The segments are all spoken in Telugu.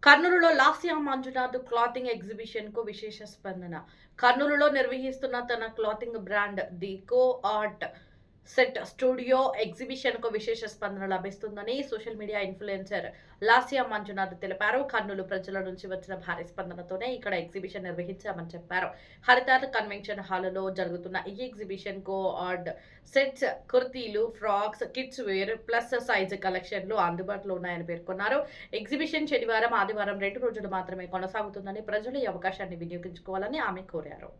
కర్నూలులో లాస్యా మంజునాథ్ క్లాతింగ్ ఎగ్జిబిషన్ కు విశేష స్పందన. కర్నూలులో నిర్వహిస్తున్న తన clothing brand the co art set studio exhibition కు విశేష స్పందన లభిస్తుందని social media influencer Lasya Manjunath తెలిపారు. కర్నూలు ప్రజల నుంచి వచ్చిన భారీ స్పందనతోనే ఇక్కడ ఎగ్జిబిషన్ నిర్వహించామని చెప్పారు. హరితార్ కన్వెన్షన్ హాల్లో జరుగుతున్న ఈ ఎగ్జిబిషన్ కో ఆర్ట్ సెట్స్, కుర్తీలు, frocks, kids wear, plus size కలెక్షన్లు అందుబాటులో ఉన్నాయని పేర్కొన్నారు. ఎగ్జిబిషన్ శనివారం, ఆదివారం 2 రోజులు మాత్రమే కొనసాగుతుందని ప్రజలు ఈ అవకాశాన్ని వినియోగించుకోవాలని ఆమె కోరారు.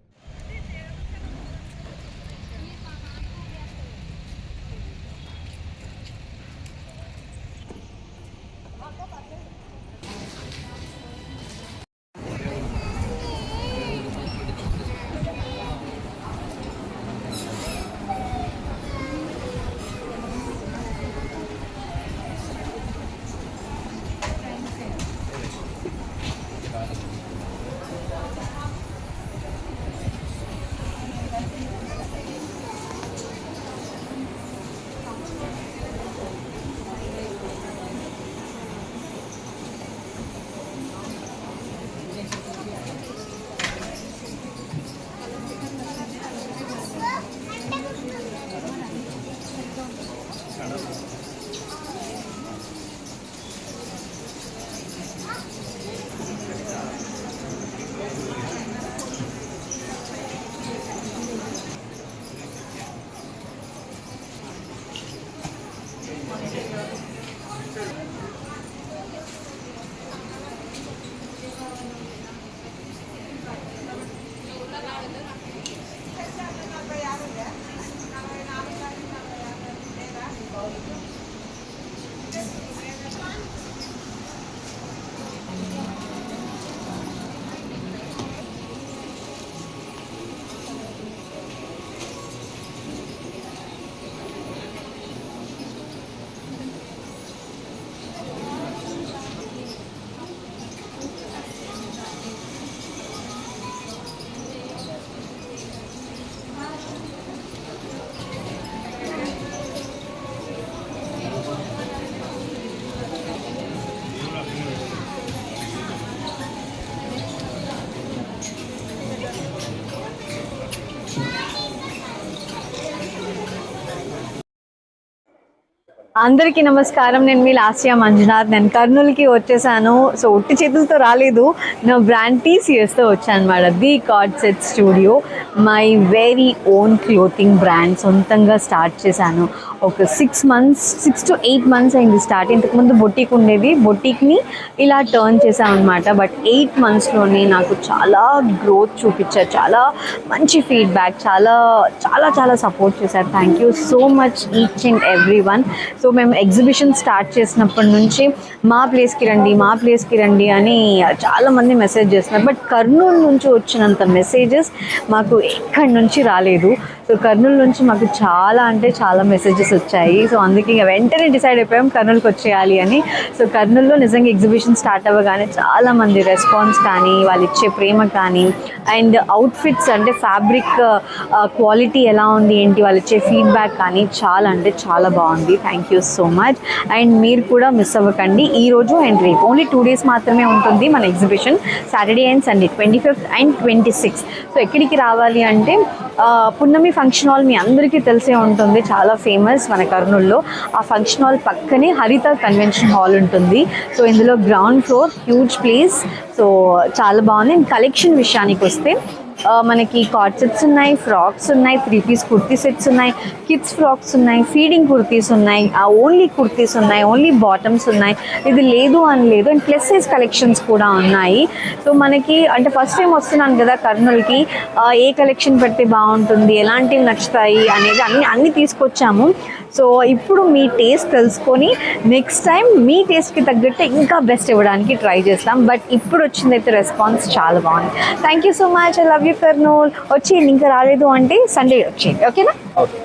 అందరికీ నమస్కారం. నేను మీ లాస్యా మంజునాథ్. నేను కర్నూలుకి వచ్చేసాను. సో ఒట్టి చేతులతో రాలేదు, నా బ్రాండ్ TCSతో వచ్చాను అనమాట. The card set studio my very own clothing brand సొంతంగా స్టార్ట్ చేశాను. ఒక 6 to 8 months అయింది స్టార్ట్. ఇంతకుముందు బొటీక్ ఉండేది, బొటీక్ని ఇలా టర్న్ చేశాను అనమాట. బట్ 8 monthsలోనే నాకు చాలా గ్రోత్ చూపించారు, చాలా మంచి ఫీడ్బ్యాక్, చాలా చాలా చాలా సపోర్ట్ చేశారు. Thank you so much each and every one. So మేము ఎగ్జిబిషన్ స్టార్ట్ చేసినప్పటి నుంచి మా ప్లేస్కి రండి అని చాలామంది మెసేజ్ చేస్తున్నారు. బట్ కర్నూలు నుంచి వచ్చినంత మెసేజెస్ మాకు ఎక్కడి నుంచి రాలేదు. సో కర్నూలు నుంచి మాకు చాలా అంటే చాలా మెసేజెస్ వచ్చాయి. సో అందుకే ఇక వెంటనే డిసైడ్ అయిపోయాం కర్నూలుకి వచ్చేయాలి అని. సో కర్నూలులో నిజంగా ఎగ్జిబిషన్ స్టార్ట్ అవ్వగానే చాలామంది రెస్పాన్స్ కానీ, వాళ్ళు ఇచ్చే ప్రేమ కానీ, అండ్ అవుట్ఫిట్స్ అంటే ఫ్యాబ్రిక్ క్వాలిటీ ఎలా ఉంది ఏంటి, వాళ్ళు ఇచ్చే ఫీడ్బ్యాక్ కానీ చాలా అంటే చాలా బాగుంది. Thank you so much. And మీరు కూడా మిస్ అవ్వకండి. ఈరోజు అండ్ రేపు ఓన్లీ 2 days మాత్రమే ఉంటుంది మన exhibition, Saturday and Sunday 25th and 26th. So ఎక్కడికి రావాలి అంటే పున్నమి ఫంక్షన్ హాల్ మీ అందరికీ తెలిసే ఉంటుంది, చాలా ఫేమస్ మన కర్నూలులో. ఆ ఫంక్షన్ హాల్ పక్కనే హరితార్ కన్వెన్షన్ హాల్ ఉంటుంది. సో ఇందులో ground floor, huge place. So చాలా బాగుంది. కలెక్షన్ విషయానికి వస్తే మనకి కార్డ్ సెట్స్ ఉన్నాయి, ఫ్రాక్స్ ఉన్నాయి, 3-piece కుర్తీ సెట్స్ ఉన్నాయి, కిడ్స్ ఫ్రాక్స్ ఉన్నాయి, ఫీడింగ్ కుర్తీస్ ఉన్నాయి, ఓన్లీ కుర్తీస్ ఉన్నాయి, ఓన్లీ బాటమ్స్ ఉన్నాయి. ఇది లేదు అని లేదు. అండ్ ప్లస్ సైజ్ కలెక్షన్స్ కూడా ఉన్నాయి. సో మనకి అంటే ఫస్ట్ టైం వస్తున్నాను కదా కర్నూలుకి, ఏ కలెక్షన్ పెడితే బాగుంటుంది, ఎలాంటివి నచ్చుతాయి అనేది అన్నీ తీసుకొచ్చాము. సో ఇప్పుడు మీ టేస్ట్ తెలుసుకొని నెక్స్ట్ టైం మీ టేస్ట్కి తగ్గట్టు ఇంకా బెస్ట్ ఇవ్వడానికి ట్రై చేస్తాం. బట్ ఇప్పుడు వచ్చిందైతే రెస్పాన్స్ చాలా బాగుంది. Thank you so much. I love you Kurnool. వచ్చి ఇంకా రాలేదు అంటే సండే వచ్చేయండి, ఓకేనా? ఓకే.